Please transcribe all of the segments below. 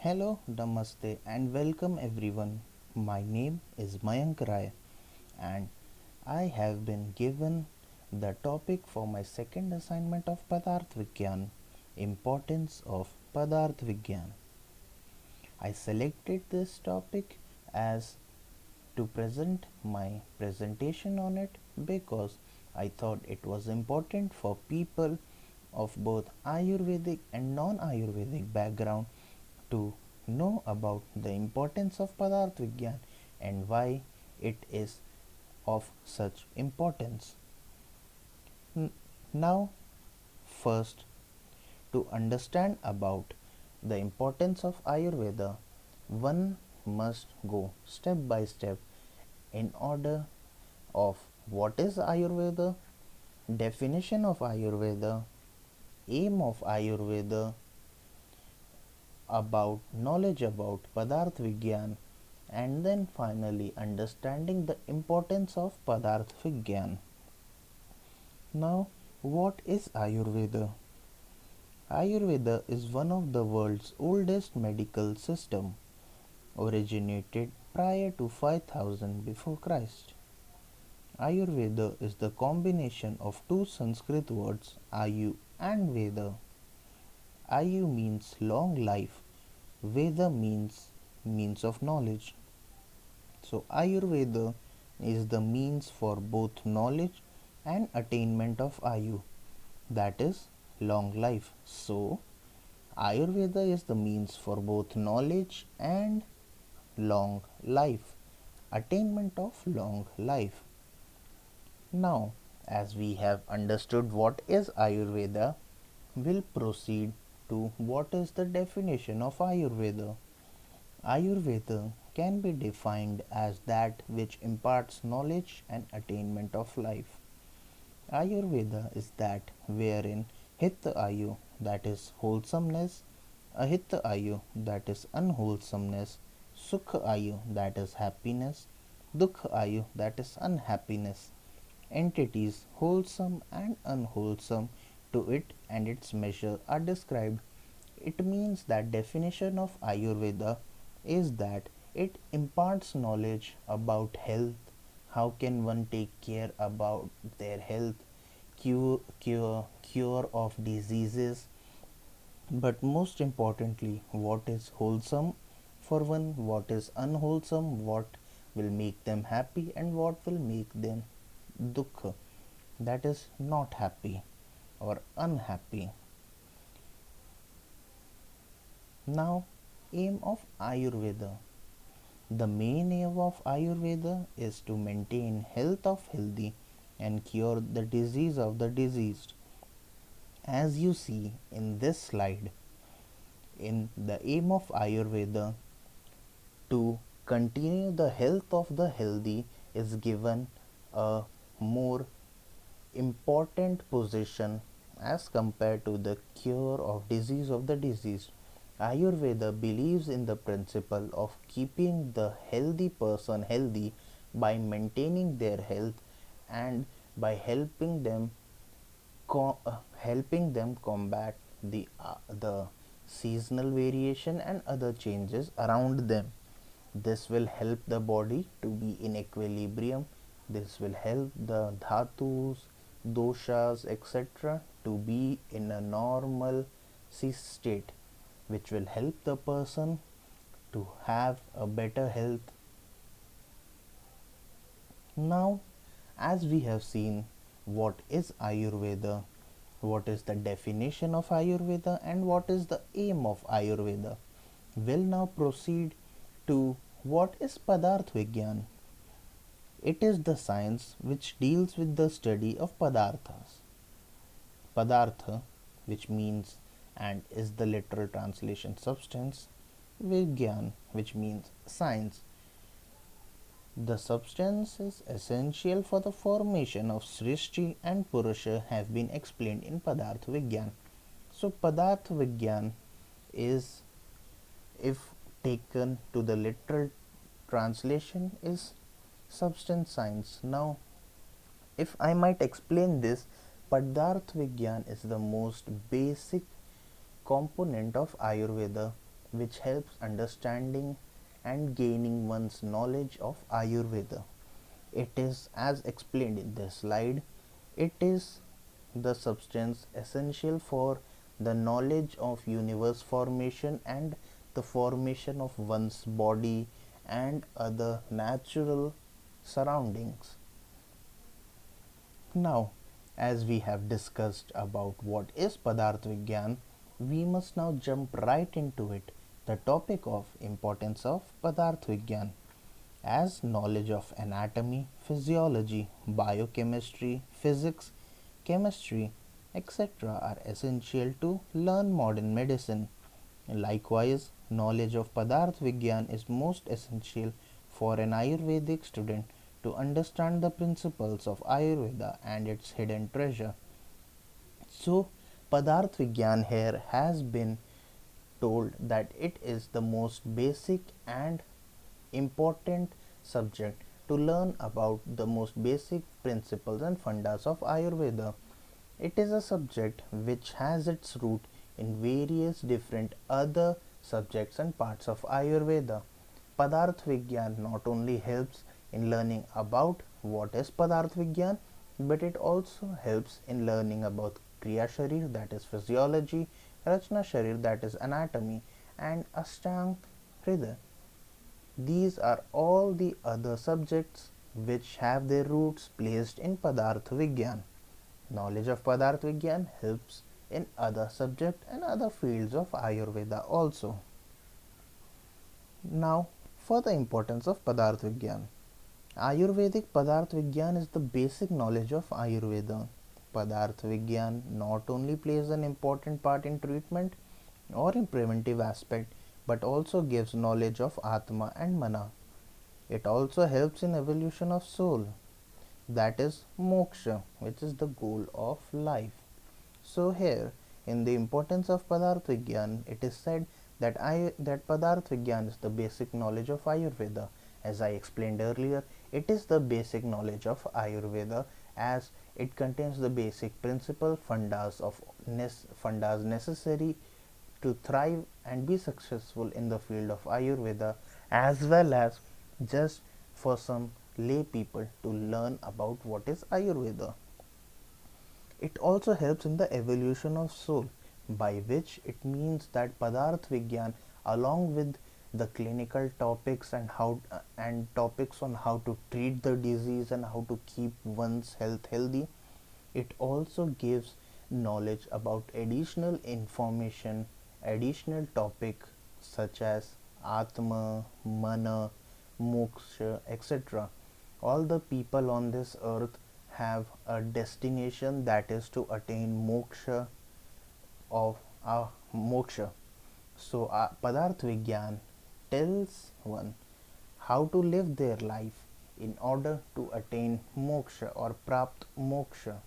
Hello, Namaste, and welcome everyone. My name is Mayank Rai, and I have been given the topic for my second assignment of Padarth Vigyan, importance of Padarth Vigyan. I selected this topic as to present my presentation on it because I thought it was important for people of both Ayurvedic and non-Ayurvedic background to know about the importance of Padarth Vigyan and why it is of such importance. Now, first, to understand about the importance of Ayurveda, one must go step by step in order of what is Ayurveda, definition of Ayurveda, aim of Ayurveda, about knowledge about Padarth Vigyan, and then finally understanding the importance of Padarth Vigyan. Now, what is Ayurveda? Ayurveda is one of the world's oldest medical system, originated prior to 5000 before Christ. Ayurveda is the combination of two Sanskrit words Ayu and Veda. Ayu means long life, Veda means of knowledge. So Ayurveda is the means for both knowledge and attainment of Ayu, that is long life. So Ayurveda is the means for both knowledge and long life, attainment of long life. Now, as we have understood what is Ayurveda, we'll proceed to what is the definition of Ayurveda. Ayurveda can be defined as that which imparts knowledge and attainment of life. Ayurveda is that wherein Hita Ayu, that is wholesomeness, Ahita Ayu, that is unwholesomeness, Sukha Ayu, that is happiness, Dukha Ayu, that is unhappiness, entities wholesome and unwholesome to it and its measure are described. It means that definition of Ayurveda is that it imparts knowledge about health, how can one take care about their health, cure of diseases, but most importantly, what is wholesome for one, what is unwholesome, what will make them happy and what will make them dukha, that is not happy or unhappy. Now, aim of Ayurveda. The main aim of Ayurveda is to maintain health of healthy and cure the disease of the diseased. As you see in this slide, in the aim of Ayurveda, to continue the health of the healthy is given a more important position as compared to the cure of disease of the diseased. Ayurveda believes in the principle of keeping the healthy person healthy by maintaining their health and by helping them combat the seasonal variation and other changes around them. This will help the body to be in equilibrium. This will help the dhatus, doshas, etc. to be in a normal state, which will help the person to have a better health. Now, as we have seen what is Ayurveda, what is the definition of Ayurveda, and what is the aim of Ayurveda, we'll now proceed to what is Padarth Vigyan. It is the science which deals with the study of Padarthas. Padartha, which means and is the literal translation substance, Vigyan, which means science. The substance is essential for the formation of Srishti and Purusha have been explained in Padarth Vigyan. So Padarth Vigyan is, if taken to the literal translation, is substance science. Now, if I might explain this, Padarth Vigyan is the most basic component of Ayurveda which helps understanding and gaining one's knowledge of Ayurveda. It is, as explained in this slide, it is the substance essential for the knowledge of universe formation and the formation of one's body and other natural surroundings. Now, as we have discussed about what is Padarth Vigyan, we must now jump right into it, the topic of importance of Padarth Vigyan. As knowledge of anatomy, physiology, biochemistry, physics, chemistry, etc. are essential to learn modern medicine. Likewise, knowledge of Padarth Vigyan is most essential for an Ayurvedic student to understand the principles of Ayurveda and its hidden treasure. So, Padarth Vigyan here has been told that it is the most basic and important subject to learn about the most basic principles and fundas of Ayurveda. It is a subject which has its root in various different other subjects and parts of Ayurveda. Padarth Vigyan not only helps in learning about what is Padarth Vigyan, but it also helps in learning about Kriya Sharir, that is physiology, Rachna Sharir, that is anatomy, and Ashtang Hridaya. These are all the other subjects which have their roots placed in Padarth Vigyan. Knowledge of Padarth Vigyan helps in other subjects and other fields of Ayurveda also. Now, for the importance of Padarth Vigyan. Ayurvedic Padarth Vigyan is the basic knowledge of Ayurveda. Padarth Vigyan not only plays an important part in treatment or in preventive aspect, but also gives knowledge of Atma and Mana. It also helps in evolution of soul, that is moksha, which is the goal of life. So here, in the importance of Padarth Vigyan, it is said that Padarth Vigyan is the basic knowledge of Ayurveda. As I explained earlier, it is the basic knowledge of Ayurveda as it contains the basic principle fundas necessary to thrive and be successful in the field of Ayurveda, as well as just for some lay people to learn about what is Ayurveda. It also helps in the evolution of soul, by which it means that Padarth Vigyan, along with the clinical topics and topics on how to treat the disease and how to keep one's health healthy, it also gives knowledge about additional information, additional topic such as Atma, Mana, Moksha, etc. All the people on this earth have a destination, that is to attain moksha of moksha. So Padarth Vigyan tells one how to live their life in order to attain moksha or prapt moksha.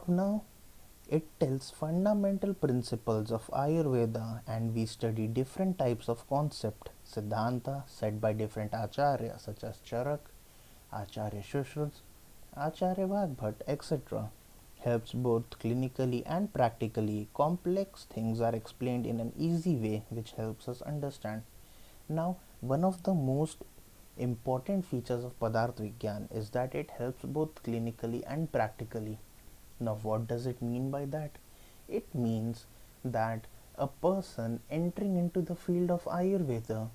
Now, it tells fundamental principles of Ayurveda, and we study different types of concept, Siddhanta said by different Acharya such as Charak, Acharya Shushruts, Acharya Vagbhat, etc. Helps both clinically and practically. Complex things are explained in an easy way which helps us understand. Now, one of the most important features of Padarth Vigyan is that it helps both clinically and practically. Now, what does it mean by that? It means that a person entering into the field of Ayurveda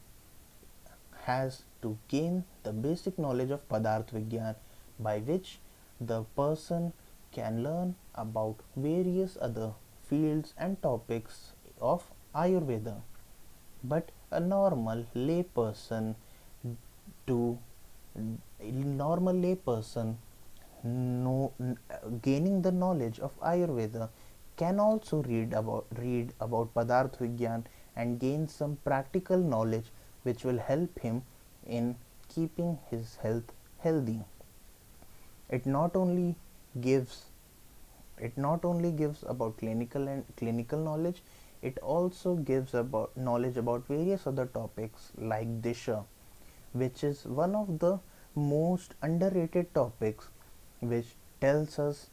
has to gain the basic knowledge of Padarth Vigyan, by which the person can learn about various other fields and topics of Ayurveda. But a normal lay person gaining the knowledge of Ayurveda can also read about Padarth Vigyan and gain some practical knowledge which will help him in keeping his health healthy. It not only gives about clinical knowledge, it also gives about knowledge about various other topics like Disha, which is one of the most underrated topics, which tells us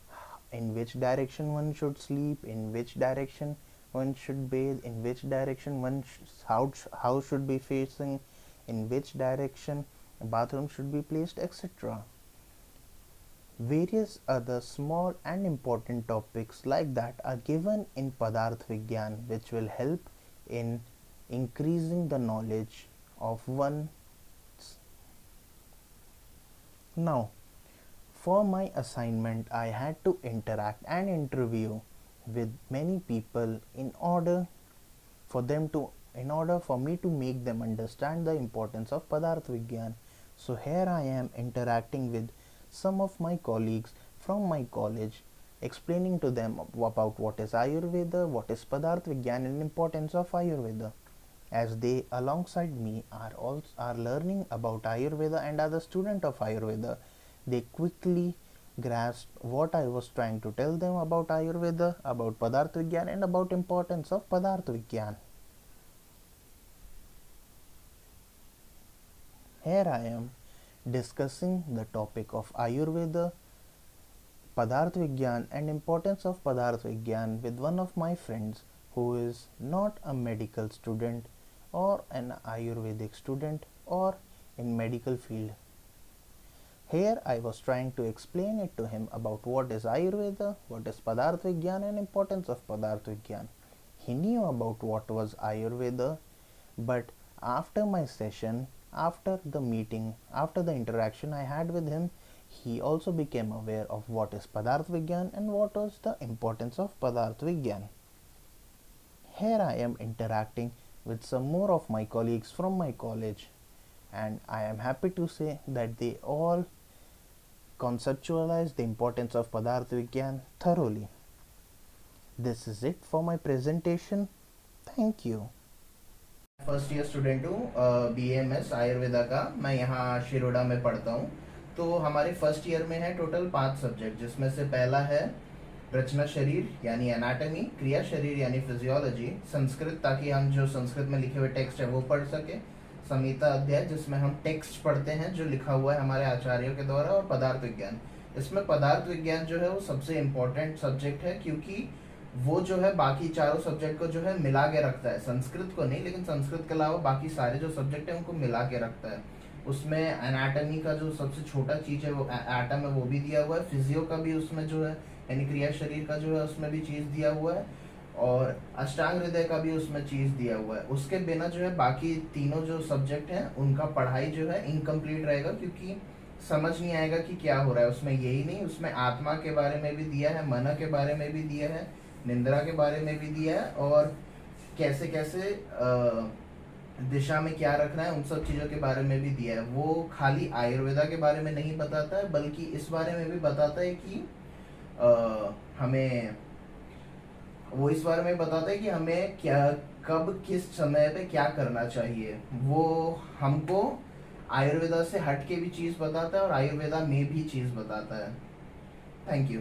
in which direction one should sleep, in which direction one should bathe, in which direction how should be facing, in which direction a bathroom should be placed, etc. Various other small and important topics like that are given in Padarth Vigyan, which will help in increasing the knowledge of one. Now, for my assignment, I had to interact and interview with many people in order for me to make them understand the importance of Padarth Vigyan. So here I am interacting with some of my colleagues from my college, explaining to them about what is Ayurveda, what is Padarth Vigyan, and importance of Ayurveda. As they alongside me are learning about Ayurveda and are the student of Ayurveda, they quickly grasped what I was trying to tell them about Ayurveda, about Padarth Vigyan, and about importance of Padarth Vigyan. Here I am discussing the topic of Ayurveda, Padarth Vigyan, and importance of Padarth Vigyan with one of my friends who is not a medical student or an Ayurvedic student or in medical field. Here I was trying to explain it to him about what is Ayurveda, what is Padarth Vigyan, and importance of Padarth Vigyan. He knew about what was Ayurveda, but after my session, after the meeting, after the interaction I had with him, he also became aware of what is Padarth Vigyan and what was the importance of Padarth Vigyan. Here I am interacting with some more of my colleagues from my college, and I am happy to say that they all conceptualize the importance of Padarth Vigyan thoroughly. This is it for my presentation. Thank you. First year student हूँ BAMS Ayurveda का। मैं यहाँ शिरोडा में पढ़ता हूँ। तो हमारे first year में है टोटल 5 सब्जेक्ट, जिसमें से पहला है रचना शरीर यानी एनाटॉमी, क्रिया शरीर यानी फिजियोलॉजी, संस्कृत ताकि हम जो संस्कृत में लिखे हुए टेक्स्ट है वो पढ़ सके, संहिता अध्याय जिसमें हम टेक्स्ट पढ़ते हैं जो लिखा हुआ है हमारे आचार्यों के द्वारा, और पदार्थ विज्ञान। इसमें पदार्थ विज्ञान जो है वो सबसे इम्पोर्टेंट सब्जेक्ट है, क्योंकि वो जो है बाकी चारों सब्जेक्ट को जो है मिला के रखता है, संस्कृत को नहीं लेकिन संस्कृत के अलावा बाकी सारे जो सब्जेक्ट है उनको मिला के रखता है। उसमें एनाटॉमी का जो सबसे छोटा चीज है वो एटम है, वो भी दिया हुआ है। फिजियो का भी उसमें जो है यानी क्रिया शरीर का जो है उसमें भी चीज दिया हुआ है, और अष्टांग हृदय का भी उसमें चीज दिया हुआ है। उसके बिना जो है बाकी तीनों जो सब्जेक्ट हैं उनका पढ़ाई जो है इनकम्प्लीट रहेगा, क्योंकि समझ नहीं आएगा कि क्या हो रहा है उसमें। यही नहीं, उसमें आत्मा के बारे में भी दिया है, मन के बारे में भी दिया है, निंद्रा के बारे में भी दिया है, और कैसे कैसे दिशा में क्या रखना है उन सब चीज़ों के बारे में भी दिया है। वो खाली आयुर्वेदा के बारे में नहीं बताता है, बल्कि इस बारे में भी बताता है कि हमें वो इस बारे में बताता है कि हमें क्या कब किस समय पे क्या करना चाहिए। वो हमको आयुर्वेदा से हट के भी चीज़ बताता है और आयुर्वेदा में भी चीज़ बताता है। Thank you.